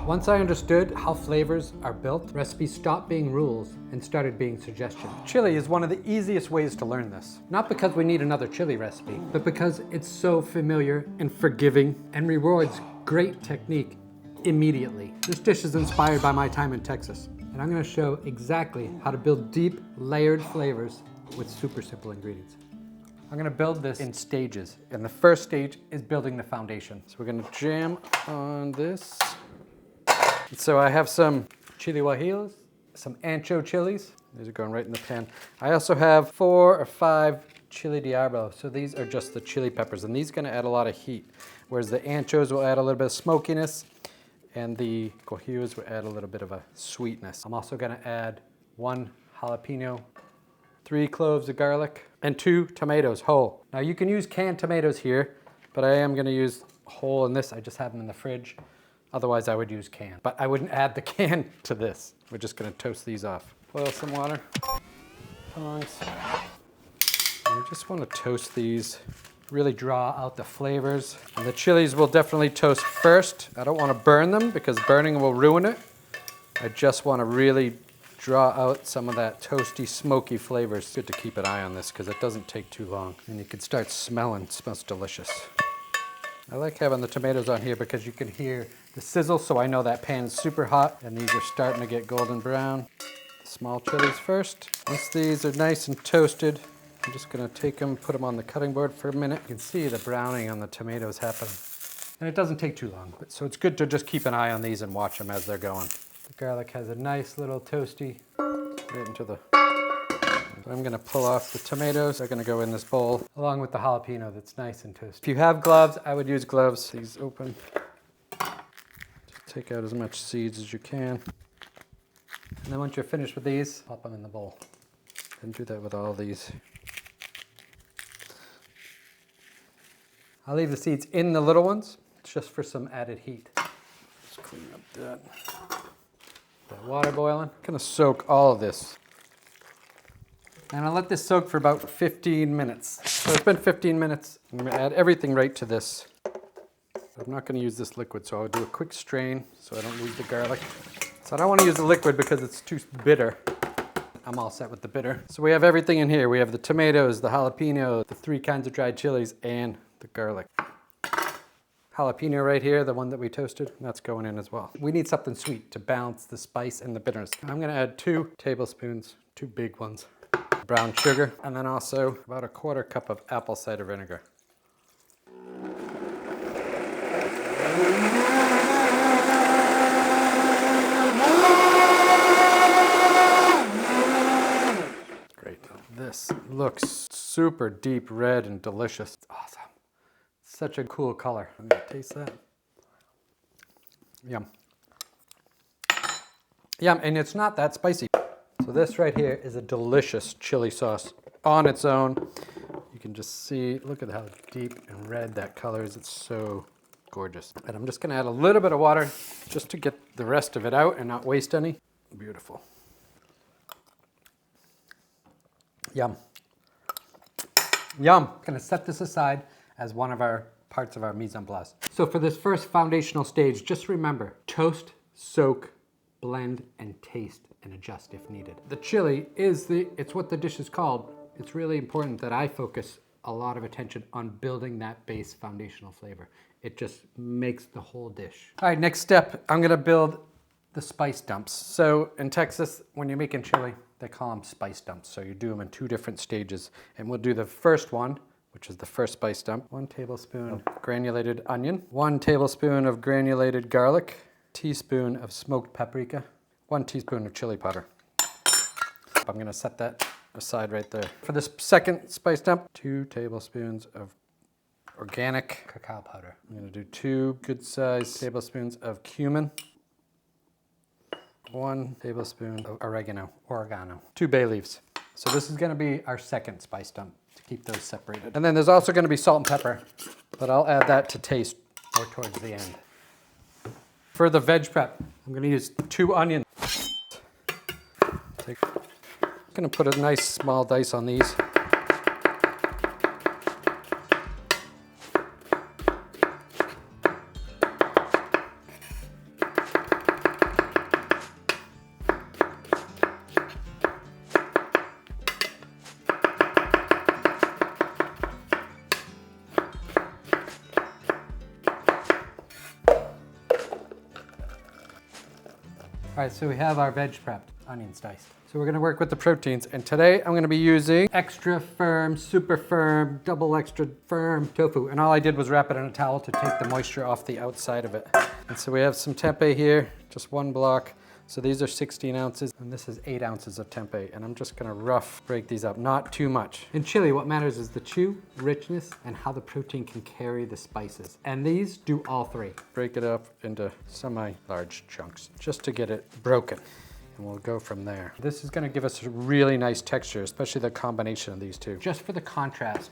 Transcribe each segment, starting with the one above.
Once I understood how flavors are built, recipes stopped being rules and started being suggestions. Chili is one of the easiest ways to learn this. Not because we need another chili recipe, but because it's so familiar and forgiving and rewards great technique immediately. This dish is inspired by my time in Texas, and I'm gonna show exactly how to build deep, layered flavors with super simple ingredients. I'm gonna build this in stages, and the first stage is building the foundation. So we're gonna jam on this. So I have some chile guajillos, some ancho chilies. These are going right in the pan. I also have 4 or 5 chile de árbol. So these are just the chili peppers, and these are gonna add a lot of heat, whereas the anchos will add a little bit of smokiness, and the guajillos will add a little bit of a sweetness. I'm also gonna add 1 jalapeno, 3 cloves of garlic, and 2 tomatoes whole. Now you can use canned tomatoes here, but I am gonna use whole in this. I just have them in the fridge. Otherwise I would use canned, but I wouldn't add the can to this. We're just gonna toast these off. Boil some water, tongs. And you just wanna toast these. Really draw out the flavors. And the chilies will definitely toast first. I don't wanna burn them because burning will ruin it. I just wanna really draw out some of that toasty, smoky flavors. Good to keep an eye on this because it doesn't take too long. And you can start smelling, it smells delicious. I like having the tomatoes on here because you can hear the sizzle, so I know that pan's super hot and these are starting to get golden brown. The small chilies first. Once these are nice and toasted, I'm just gonna take them, put them on the cutting board for a minute. You can see the browning on the tomatoes happening. And it doesn't take too long, so it's good to just keep an eye on these and watch them as they're going. The garlic has a nice little toasty right into the... I'm gonna pull off the tomatoes. They're gonna go in this bowl, along with the jalapeno that's nice and toasty. If you have gloves, I would use gloves. These open. Just take out as much seeds as you can. And then once you're finished with these, pop them in the bowl. And do that with all these. I'll leave the seeds in the little ones, just for some added heat. Just clean up that water boiling. I'm gonna soak all of this. And I'll let this soak for about 15 minutes. So it's been 15 minutes. I'm gonna add everything right to this. I'm not gonna use this liquid, so I'll do a quick strain so I don't lose the garlic. So I don't wanna use the liquid because it's too bitter. I'm all set with the bitter. So we have everything in here. We have the tomatoes, the jalapeno, the 3 kinds of dried chilies, and the garlic. Jalapeno right here, the one that we toasted, that's going in as well. We need something sweet to balance the spice and the bitterness. I'm gonna add 2 tablespoons, 2 big ones, brown sugar, and then also about a 1/4 cup of apple cider vinegar. Great. This looks super deep red and delicious. Awesome. Such a cool color. I'm gonna taste that. Yum. Yum, and it's not that spicy. So this right here is a delicious chili sauce on its own. You can just see, look at how deep and red that color is. It's so gorgeous. And I'm just gonna add a little bit of water just to get the rest of it out and not waste any. Beautiful. Yum. Yum. I'm gonna set this aside as one of our parts of our mise en place. So for this first foundational stage, just remember, toast, soak, blend, and taste and adjust if needed. The chili it's what the dish is called. It's really important that I focus a lot of attention on building that base foundational flavor. It just makes the whole dish. All right, next step, I'm gonna build the spice dumps. So in Texas, when you're making chili, they call them spice dumps. So you do them in 2 different stages. And we'll do the first one, which is the first spice dump. 1 tablespoon of granulated onion, 1 tablespoon of granulated garlic, teaspoon of smoked paprika, 1 teaspoon of chili powder. I'm gonna set that aside right there. For this second spice dump, 2 tablespoons of organic cacao powder. I'm gonna do 2 good-sized tablespoons of cumin, 1 tablespoon of oregano, 2 bay leaves. So this is gonna be our second spice dump to keep those separated. And then there's also gonna be salt and pepper, but I'll add that to taste more towards the end. For the veg prep, I'm gonna use 2 onions. I'm gonna put a nice small dice on these. All right, so we have our veg prepped, onions diced. So we're gonna work with the proteins, and today I'm gonna be using extra firm, super firm, double extra firm tofu. And all I did was wrap it in a towel to take the moisture off the outside of it. And so we have some tempeh here, just one block. So these are 16 ounces, and this is 8 ounces of tempeh. And I'm just gonna rough break these up, not too much. In chili, what matters is the chew, richness, and how the protein can carry the spices. And these do all three. Break it up into semi-large chunks, just to get it broken. And we'll go from there. This is gonna give us a really nice texture, especially the combination of these two. Just for the contrast,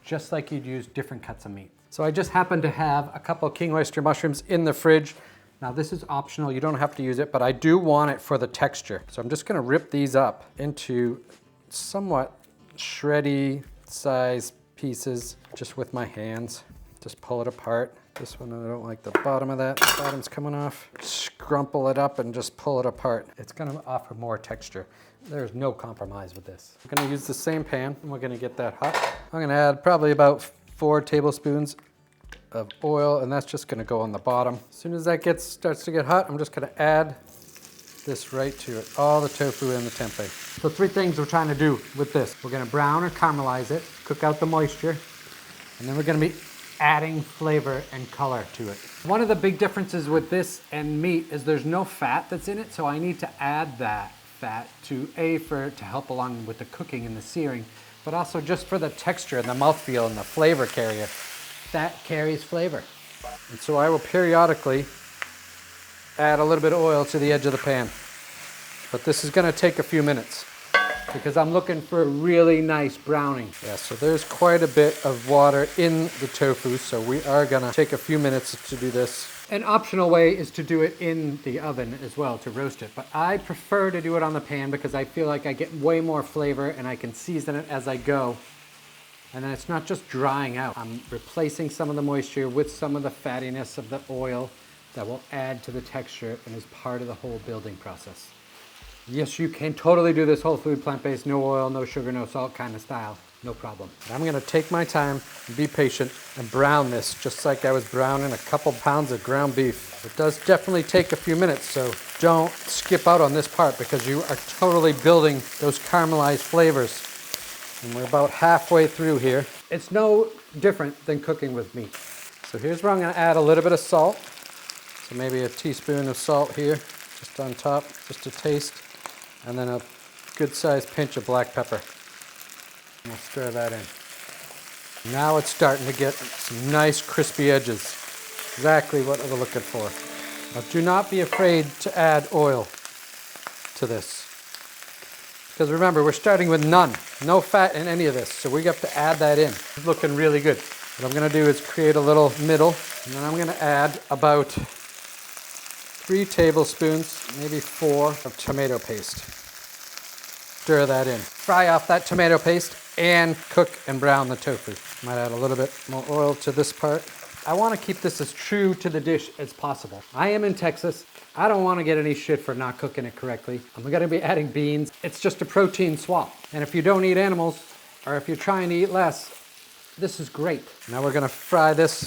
just like you'd use different cuts of meat. So I just happen to have a couple king oyster mushrooms in the fridge. Now this is optional, you don't have to use it, but I do want it for the texture. So I'm just gonna rip these up into somewhat shreddy size pieces, just with my hands. Just pull it apart. This one, I don't like the bottom of that. The bottom's coming off. Scrumple it up and just pull it apart. It's gonna offer more texture. There's no compromise with this. We're gonna use the same pan, and we're gonna get that hot. I'm gonna add probably about 4 tablespoons of oil, and that's just gonna go on the bottom. As soon as that starts to get hot, I'm just gonna add this right to it. All the tofu and the tempeh. So 3 things we're trying to do with this. We're gonna brown or caramelize it, cook out the moisture, and then we're gonna be adding flavor and color to it. One of the big differences with this and meat is there's no fat that's in it, so I need to add that fat to help along with the cooking and the searing, but also just for the texture and the mouthfeel and the flavor carrier. That carries flavor. And so I will periodically add a little bit of oil to the edge of the pan. But this is gonna take a few minutes because I'm looking for a really nice browning. Yeah, so there's quite a bit of water in the tofu, so we are gonna take a few minutes to do this. An optional way is to do it in the oven as well, to roast it. But I prefer to do it on the pan because I feel like I get way more flavor and I can season it as I go. And then it's not just drying out. I'm replacing some of the moisture with some of the fattiness of the oil that will add to the texture and is part of the whole building process. Yes, you can totally do this whole food, plant-based, no oil, no sugar, no salt kind of style. No problem. But I'm gonna take my time and be patient and brown this just like I was browning a couple pounds of ground beef. It does definitely take a few minutes, so don't skip out on this part because you are totally building those caramelized flavors. And we're about halfway through here. It's no different than cooking with meat. So here's where I'm gonna add a little bit of salt. So maybe a teaspoon of salt here, just on top, just to taste. And then a good sized pinch of black pepper. And we'll stir that in. Now it's starting to get some nice crispy edges. Exactly what we're looking for. Now do not be afraid to add oil to this. Because remember, we're starting with no fat in any of this, so we have to add that in. It's looking really good. What I'm gonna do is create a little middle, and then I'm gonna add about 3 tablespoons, maybe 4, of tomato paste. Stir that in. Fry off that tomato paste and cook and brown the tofu. Might add a little bit more oil to this part. I wanna keep this as true to the dish as possible. I am in Texas. I don't want to get any shit for not cooking it correctly. I'm going to be adding beans. It's just a protein swap. And if you don't eat animals, or if you're trying to eat less, this is great. Now we're going to fry this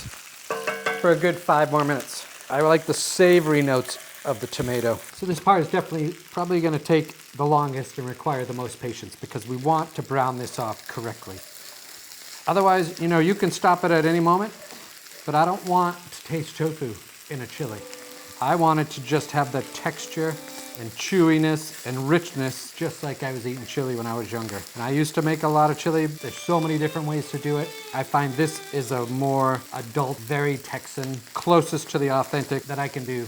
for a good 5 more minutes. I like the savory notes of the tomato. So this part is probably going to take the longest and require the most patience because we want to brown this off correctly. Otherwise, you can stop it at any moment, but I don't want to taste tofu in a chili. I wanted to just have the texture and chewiness and richness just like I was eating chili when I was younger. And I used to make a lot of chili. There's so many different ways to do it. I find this is a more adult, very Texan, closest to the authentic that I can do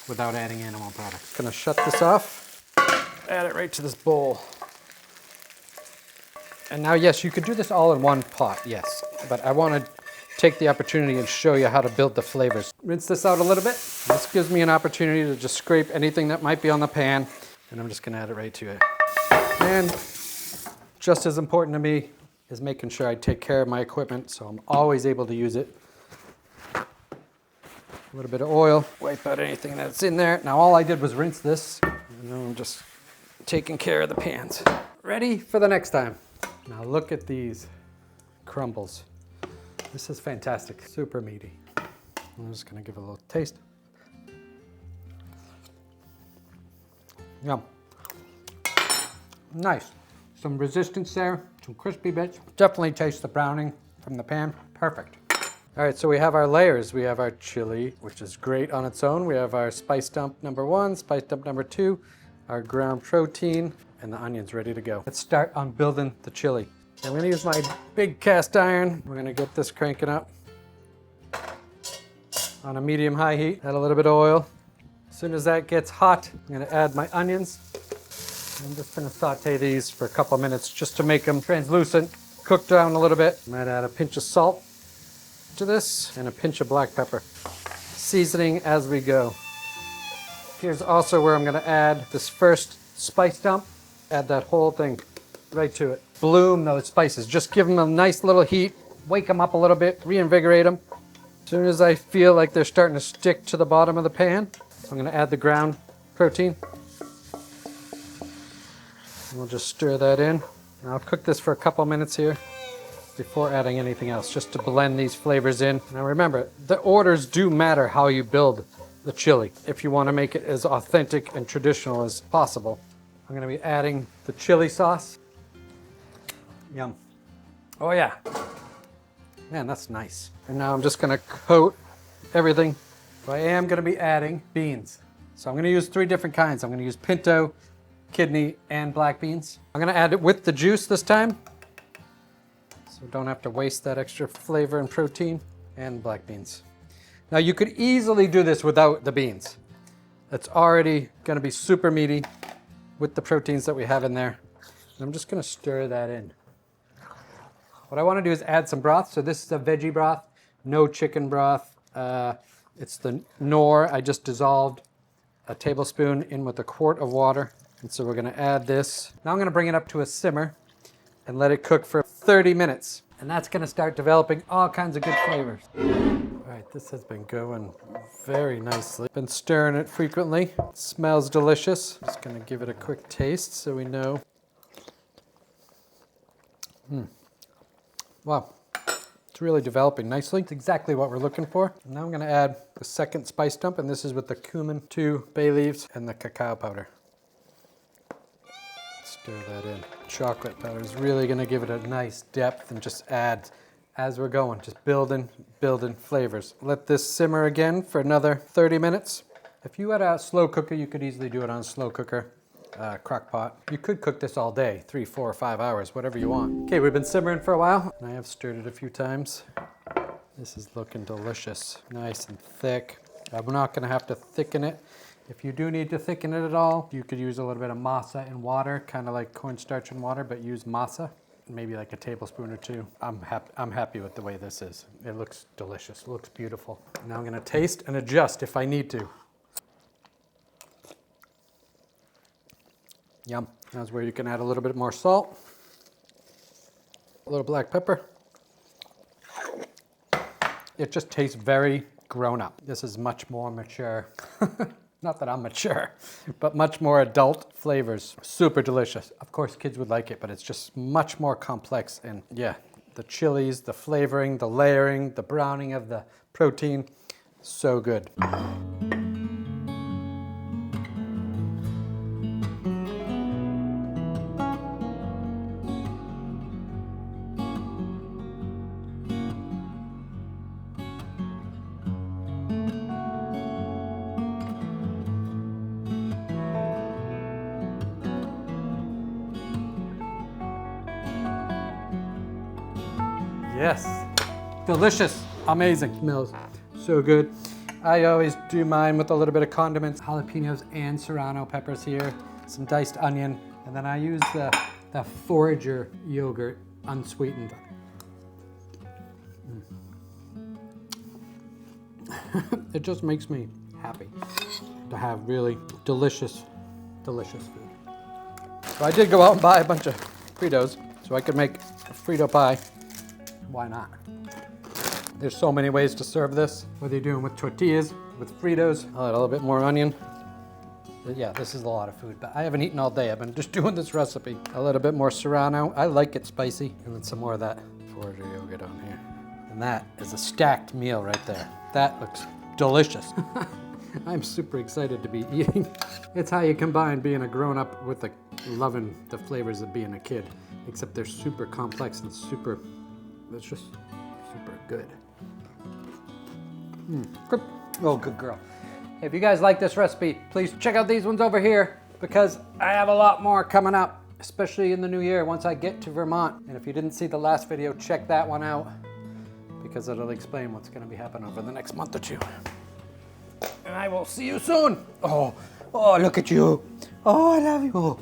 without adding animal products. Gonna shut this off, add it right to this bowl. And now, yes, you could do this all in one pot, yes, but I want to take the opportunity and show you how to build the flavors. Rinse this out a little bit. This gives me an opportunity to just scrape anything that might be on the pan, and I'm just gonna add it right to it. And just as important to me is making sure I take care of my equipment so I'm always able to use it. A little bit of oil, wipe out anything that's in there. Now all I did was rinse this, and now I'm just taking care of the pans. Ready for the next time. Now look at these crumbles. This is fantastic, super meaty. I'm just gonna give it a little taste. Yum. Nice. Some resistance there, some crispy bits. Definitely taste the browning from the pan. Perfect. All right, so we have our layers. We have our chili, which is great on its own. We have our spice dump number 1, spice dump number 2, our ground protein, and the onions ready to go. Let's start on building the chili. I'm gonna use my big cast iron. We're gonna get this cranking up on a medium-high heat. Add a little bit of oil. As soon as that gets hot, I'm gonna add my onions. I'm just gonna saute these for a couple minutes just to make them translucent, cook down a little bit. I might add a pinch of salt to this and a pinch of black pepper. Seasoning as we go. Here's also where I'm gonna add this first spice dump. Add that whole thing right to it. Bloom those spices. Just give them a nice little heat, wake them up a little bit, reinvigorate them. As soon as I feel like they're starting to stick to the bottom of the pan, I'm gonna add the ground protein. We'll just stir that in. And I'll cook this for a couple minutes here before adding anything else, just to blend these flavors in. Now remember, the orders do matter how you build the chili if you want to make it as authentic and traditional as possible. I'm going to be adding the chili sauce. Yum. Oh yeah. Man, that's nice. And now I'm just going to coat everything. So I am going to be adding beans. So I'm going to use 3 different kinds. I'm going to use pinto, kidney, and black beans. I'm gonna add it with the juice this time, so don't have to waste that extra flavor and protein, and black beans. Now you could easily do this without the beans. It's already gonna be super meaty with the proteins that we have in there. And I'm just gonna stir that in. What I wanna do is add some broth. So this is a veggie broth, no chicken broth. It's the Knorr. I just dissolved a tablespoon in with a quart of water. And so we're gonna add this. Now I'm gonna bring it up to a simmer and let it cook for 30 minutes. And that's gonna start developing all kinds of good flavors. All right, this has been going very nicely. Been stirring it frequently. It smells delicious. Just gonna give it a quick taste so we know. Wow, it's really developing nicely. It's exactly what we're looking for. And now I'm gonna add the second spice dump, and this is with the cumin, 2 bay leaves, and the cacao powder. Stir that in. Chocolate powder is really gonna give it a nice depth and just add as we're going, just building flavors. Let this simmer again for another 30 minutes. If you had a slow cooker, you could easily do it on a slow cooker, crock pot. You could cook this all day, 3, 4, or 5 hours, whatever you want. Okay, we've been simmering for a while, and I have stirred it a few times. This is looking delicious, nice and thick. I'm not gonna have to thicken it. If you do need to thicken it at all, you could use a little bit of masa and water, kind of like cornstarch and water, but use masa, maybe like a tablespoon or 2. I'm happy with the way this is. It looks delicious, it looks beautiful. Now I'm gonna taste and adjust if I need to. Yum. That's where you can add a little bit more salt, a little black pepper. It just tastes very grown up. This is much more mature. Not that I'm mature, but much more adult flavors. Super delicious. Of course, kids would like it, but it's just much more complex. And yeah, the chilies, the flavoring, the layering, the browning of the protein, so good. Yes, delicious, amazing, smells so good. I always do mine with a little bit of condiments, jalapenos and serrano peppers here, some diced onion, and then I use the forager yogurt, unsweetened. It just makes me happy to have really delicious, delicious food. So I did go out and buy a bunch of Fritos so I could make a Frito pie. Why not? There's so many ways to serve this, whether you're doing with tortillas, with Fritos. I'll add a little bit more onion. Yeah, this is a lot of food, but I haven't eaten all day. I've been just doing this recipe. A little bit more serrano. I like it spicy. And then some more of that forager yogurt on here. And that is a stacked meal right there. That looks delicious. I'm super excited to be eating. It's how you combine being a grown-up with loving the flavors of being a kid, except they're super complex and super, it's just super good. Good. Oh, good girl. If you guys like this recipe, please check out these ones over here because I have a lot more coming up, especially in the new year once I get to Vermont. And if you didn't see the last video, check that one out because it'll explain what's going to be happening over the next month or two. And I will see you soon. Oh, look at you. Oh, I love you.